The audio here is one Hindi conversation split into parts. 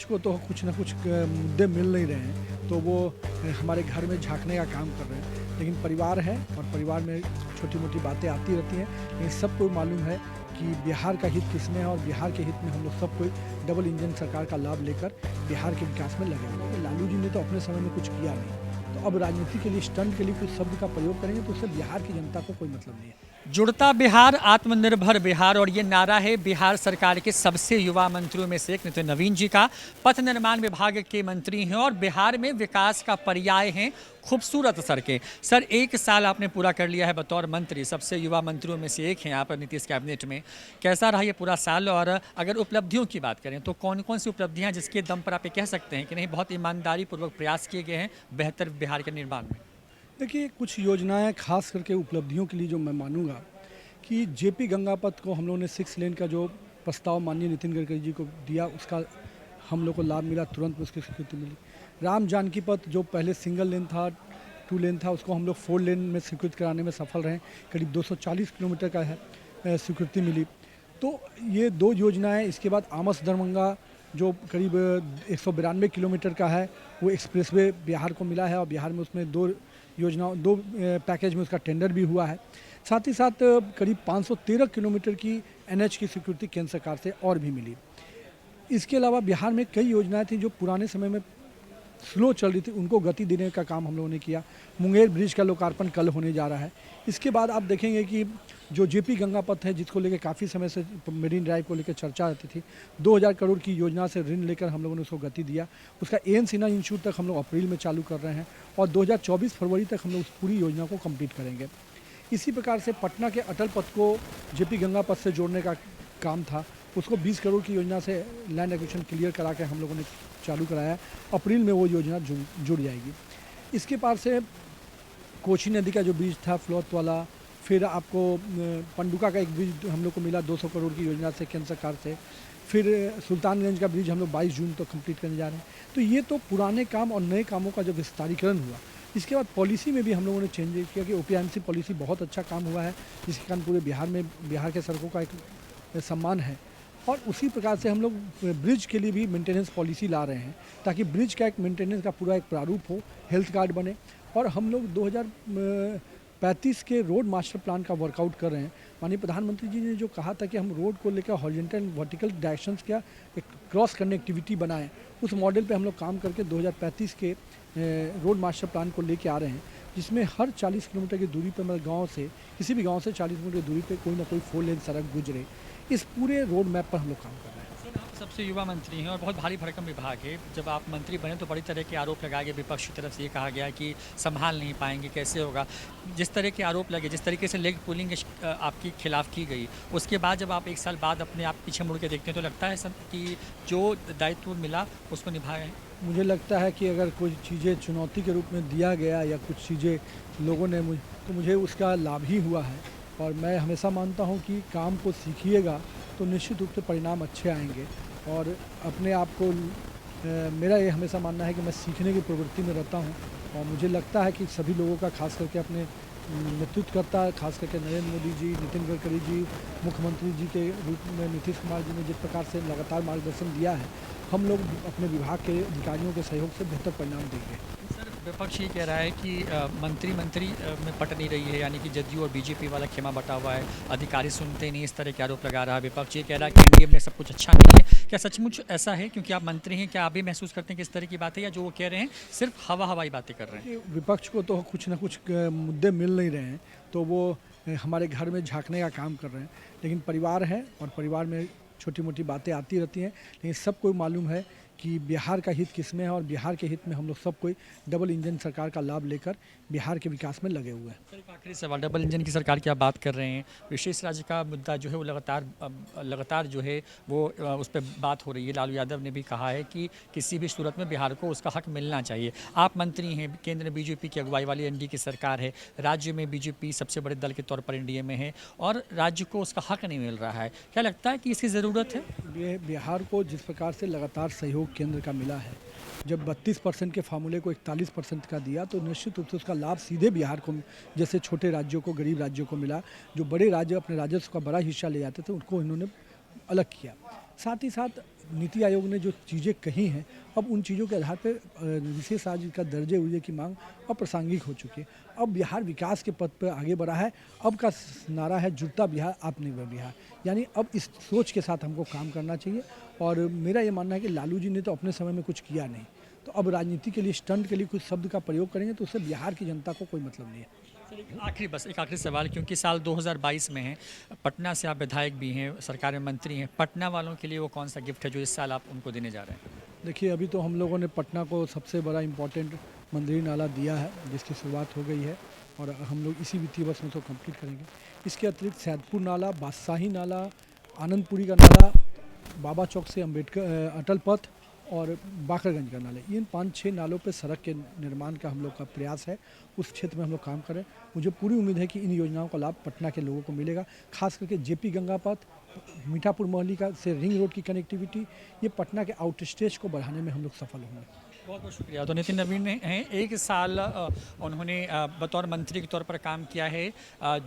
विपक्ष को तो कुछ ना कुछ मुद्दे मिल नहीं रहे हैं, तो वो हमारे घर में झांकने का काम कर रहे हैं। लेकिन परिवार है और परिवार में छोटी मोटी बातें आती रहती हैं, लेकिन सबको मालूम है कि बिहार का हित किसमें है और बिहार के हित में हम लोग सब कोई डबल इंजन सरकार का लाभ लेकर बिहार के विकास में लगे हुए हैं। लालू जी ने तो अपने समय में कुछ किया नहीं, तो अब राजनीति के लिए, स्टंट के लिए कुछ शब्द का प्रयोग करेंगे तो उससे बिहार की जनता को कोई मतलब नहीं है। जुड़ता बिहार, आत्मनिर्भर बिहार, और ये नारा है बिहार सरकार के सबसे युवा मंत्रियों में से एक नितिन नवीन जी का। पथ निर्माण विभाग के मंत्री हैं और बिहार में विकास का पर्याय हैं खूबसूरत सड़कें। सर, 1 साल आपने पूरा कर लिया है बतौर मंत्री, सबसे युवा मंत्रियों में से एक हैं आप नीतीश कैबिनेट में। कैसा रहा ये पूरा साल, और अगर उपलब्धियों की बात करें तो कौन कौन सी उपलब्धियां जिसके दम पर आप ये कह सकते हैं कि नहीं, बहुत ईमानदारी पूर्वक प्रयास किए गए हैं बेहतर बिहार के निर्माण में? देखिए, कुछ योजनाएं खास करके उपलब्धियों के लिए जो मैं मानूंगा कि जेपी गंगापथ को हम लोगों ने 6 लेन का जो प्रस्ताव माननीय नितिन गडकरी जी को दिया, उसका हम लोग को लाभ मिला, तुरंत उसकी स्वीकृति मिली। राम जानकी पथ जो पहले सिंगल लेन था, 2 लेन था, उसको हम लोग 4 लेन में स्वीकृत कराने में सफल रहे। करीब 240 किलोमीटर का है स्वीकृति मिली। तो ये 2 योजनाएं। इसके बाद आमस दरभंगा जो करीब 192 किलोमीटर का है, वो एक्सप्रेसवे बिहार को मिला है और बिहार में उसमें 2 पैकेज में उसका टेंडर भी हुआ है। साथ ही साथ करीब 513 किलोमीटर की एनएच की स्वीकृति केंद्र सरकार से और भी मिली। इसके अलावा बिहार में कई योजनाएं थी जो पुराने समय में स्लो चल रही थी, उनको गति देने का काम हम लोगों ने किया। मुंगेर ब्रिज का लोकार्पण कल होने जा रहा है। इसके बाद आप देखेंगे कि जो जेपी गंगापथ है, जिसको लेकर काफ़ी समय से मेरीन ड्राइव को लेकर चर्चा आती थी, 2000 करोड़ की योजना से ऋण लेकर हम लोगों ने उसको गति दिया। उसका एन सिन्हा इंस्टीट्यूट तक हम लोग अप्रैल में चालू कर रहे हैं और 2024 फरवरी तक हम लोग उस पूरी योजना को कंप्लीट करेंगे। इसी प्रकार से पटना के अटल पथ को जेपी गंगापथ से जोड़ने का काम था, उसको 20 करोड़ की योजना से लैंड एक्विजिशन क्लियर करा के हम लोगों ने चालू कराया। अप्रैल में वो योजना जुड़ जाएगी। इसके पार से कोसी नदी का जो ब्रिज था फ्लोत वाला, फिर आपको पंडुका का एक ब्रिज हम लोग को मिला 200 करोड़ की योजना से केंद्र सरकार से। फिर सुल्तानगंज का ब्रिज हम लोग 22 जून तक कंप्लीट करने जा रहे हैं। तो ये तो पुराने काम और नए कामों का जो विस्तारीकरण हुआ। इसके बाद पॉलिसी में भी हम लोगों ने चेंज किया कि ओपीएमसी पॉलिसी बहुत अच्छा काम हुआ है, जिसके कारण पूरे बिहार में बिहार के सड़कों का एक सम्मान है। और उसी प्रकार से हम लोग ब्रिज के लिए भी मेंटेनेंस पॉलिसी ला रहे हैं, ताकि ब्रिज का एक मेंटेनेंस का पूरा एक प्रारूप हो, हेल्थ कार्ड बने। और हम लोग 2035 के रोड मास्टर प्लान का वर्कआउट कर रहे हैं। माननीय प्रधानमंत्री जी ने जो कहा था कि हम रोड को लेकर हॉरिजॉन्टल वर्टिकल डायरेक्शंस का एक क्रॉस कनेक्टिविटी बनाएं, उस मॉडल पे हम लोग काम करके 2035 के रोड मास्टर प्लान को लेके आ रहे हैं, जिसमें हर 40 किलोमीटर की दूरी पर, मतलब गाँव से, किसी भी गाँव से 40 किलोमीटर की दूरी पर कोई ना कोई 4 लेन सड़क गुजरे। इस पूरे रोड मैप पर हम लोग काम कर रहे हैं। सर, आप सबसे युवा मंत्री हैं और बहुत भारी भरकम विभाग है। जब आप मंत्री बने तो बड़ी तरह के आरोप लगाए गए, विपक्ष की तरफ से ये कहा गया कि संभाल नहीं पाएंगे, कैसे होगा। जिस तरह के आरोप लगे, जिस तरीके से लेग पुलिंग आपके खिलाफ की गई, उसके बाद जब आप 1 साल बाद अपने आप पीछे मुड़ के देखते हैं तो लगता है सर कि जो दायित्व मिला उसको निभाए हैं? मुझे लगता है कि अगर कुछ चीज़ें चुनौती के रूप में दिया गया या कुछ चीज़ें लोगों ने तो मुझे उसका लाभ ही हुआ है। और मैं हमेशा मानता हूँ कि काम को सीखिएगा तो निश्चित रूप से परिणाम अच्छे आएंगे। और अपने आप को मेरा ये हमेशा मानना है कि मैं सीखने की प्रवृत्ति में रहता हूँ। और मुझे लगता है कि सभी लोगों का, खास करके अपने नेतृत्व करता है, खास करके नरेंद्र मोदी जी, नितिन गडकरी जी, मुख्यमंत्री जी के रूप में नीतीश कुमार जी ने जिस प्रकार से लगातार मार्गदर्शन दिया है, हम लोग अपने विभाग के अधिकारियों के सहयोग से बेहतर परिणाम देंगे। सर, विपक्ष ये कह रहा है कि मंत्री में पट नहीं रही है, यानी कि जदयू और बीजेपी वाला खेमा बटा हुआ है, अधिकारी सुनते नहीं, इस तरह के आरोप लगा रहा है। विपक्ष ये कह रहा है कि एनडीए में सब कुछ अच्छा नहीं है। क्या सचमुच ऐसा है? क्योंकि आप मंत्री हैं, क्या आप भी महसूस करते हैं कि इस तरह की बातें, या जो वो कह रहे हैं सिर्फ हवाई बातें कर रहे हैं? विपक्ष को तो कुछ ना कुछ मुद्दे मिल नहीं रहे हैं, तो वो हमारे घर में झांकने का काम कर रहे हैं। लेकिन परिवार है और परिवार में छोटी मोटी बातें आती रहती हैं, लेकिन सबको मालूम है कि बिहार का हित किसमें है और बिहार के हित में हम लोग सब कोई डबल इंजन सरकार का लाभ लेकर बिहार के विकास में लगे हुए हैं। सर, एक आखिरी सवाल, डबल इंजन की सरकार की आप बात कर रहे हैं, विशेष राज्य का मुद्दा जो है वो लगातार जो है वो उस पर बात हो रही है। लालू यादव ने भी कहा है कि किसी भी सूरत में बिहार को उसका हक मिलना चाहिए। आप मंत्री हैं, केंद्र में बीजेपी की अगुवाई वाली एनडीए की सरकार है, राज्य में बीजेपी सबसे बड़े दल के तौर पर एनडीए में है और राज्य को उसका हक नहीं मिल रहा है। क्या लगता है कि इसकी ज़रूरत है? बिहार को जिस प्रकार से लगातार सहयोग केंद्र का मिला है, जब 32% के फार्मूले को 41% का दिया, तो निश्चित रूप से उसका लाभ सीधे बिहार को, जैसे छोटे राज्यों को, गरीब राज्यों को मिला। जो बड़े राज्य अपने राजस्व का बड़ा हिस्सा ले जाते थे, उनको इन्होंने अलग किया। साथ ही साथ नीति आयोग ने जो चीज़ें कही हैं, अब उन चीज़ों के आधार पर विशेष राज्य का दर्जे उर्जे की मांग अब प्रासंगिक हो चुकी है। अब बिहार विकास के पथ पर आगे बढ़ा है। अब का नारा है जुड़ता बिहार, आत्मनिर्भर बिहार। यानी अब इस सोच के साथ हमको काम करना चाहिए। और मेरा ये मानना है कि लालू जी ने तो अपने समय में कुछ किया नहीं, तो अब राजनीति के लिए, स्टंट के लिए कुछ शब्द का प्रयोग करेंगे तो उससे बिहार की जनता को कोई मतलब नहीं है। एक आखिरी सवाल, क्योंकि साल 2022 में है, पटना से आप विधायक भी हैं, सरकार में मंत्री हैं, पटना वालों के लिए वो कौन सा गिफ्ट है जो इस साल आप उनको देने जा रहे हैं? देखिए, अभी तो हम लोगों ने पटना को सबसे बड़ा इम्पोर्टेंट मंदिर नाला दिया है, जिसकी शुरुआत हो गई है और हम लोग इसी वित्तीय वर्ष में तो कंप्लीट करेंगे। इसके अतिरिक्त सैदपुर नाला, बादशाही नाला, आनंदपुरी का नाला, बाबा चौक से अम्बेडकर अटल पथ और बाकरगंज का नाला, इन 5-6 नालों पे सड़क के निर्माण का हम लोग का प्रयास है। उस क्षेत्र में हम लोग काम करें। मुझे पूरी उम्मीद है कि इन योजनाओं का लाभ पटना के लोगों को मिलेगा। खास करके जेपी गंगा पथ, मीठापुर मोहल्ली का से रिंग रोड की कनेक्टिविटी, ये पटना के आउट स्टेज को बढ़ाने में हम लोग सफल होंगे। बहुत बहुत शुक्रिया। तो नितिन नवीन ने हैं, एक साल उन्होंने बतौर मंत्री के तौर पर काम किया है।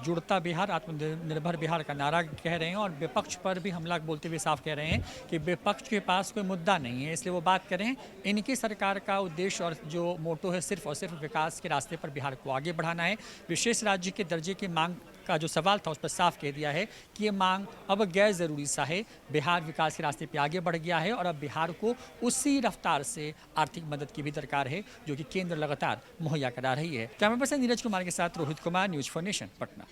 जुड़ता बिहार, आत्मनिर्भर बिहार का नारा कह रहे हैं और विपक्ष पर भी हमला बोलते हुए साफ कह रहे हैं कि विपक्ष के पास कोई मुद्दा नहीं है, इसलिए वो बात करें। इनकी सरकार का उद्देश्य और जो मोटो है सिर्फ और सिर्फ विकास के रास्ते पर बिहार को आगे बढ़ाना है। विशेष राज्य के दर्जे की मांग का जो सवाल था उस पर साफ कह दिया है कि ये मांग अब गैर ज़रूरी सा है। बिहार विकास के रास्ते पे आगे बढ़ गया है और अब बिहार को उसी रफ्तार से आर्थिक मदद की भी दरकार है जो कि केंद्र लगातार मुहैया करा रही है। कैमरा पर्सन नीरज कुमार के साथ रोहित कुमार, न्यूज़ 4 नेशन, पटना।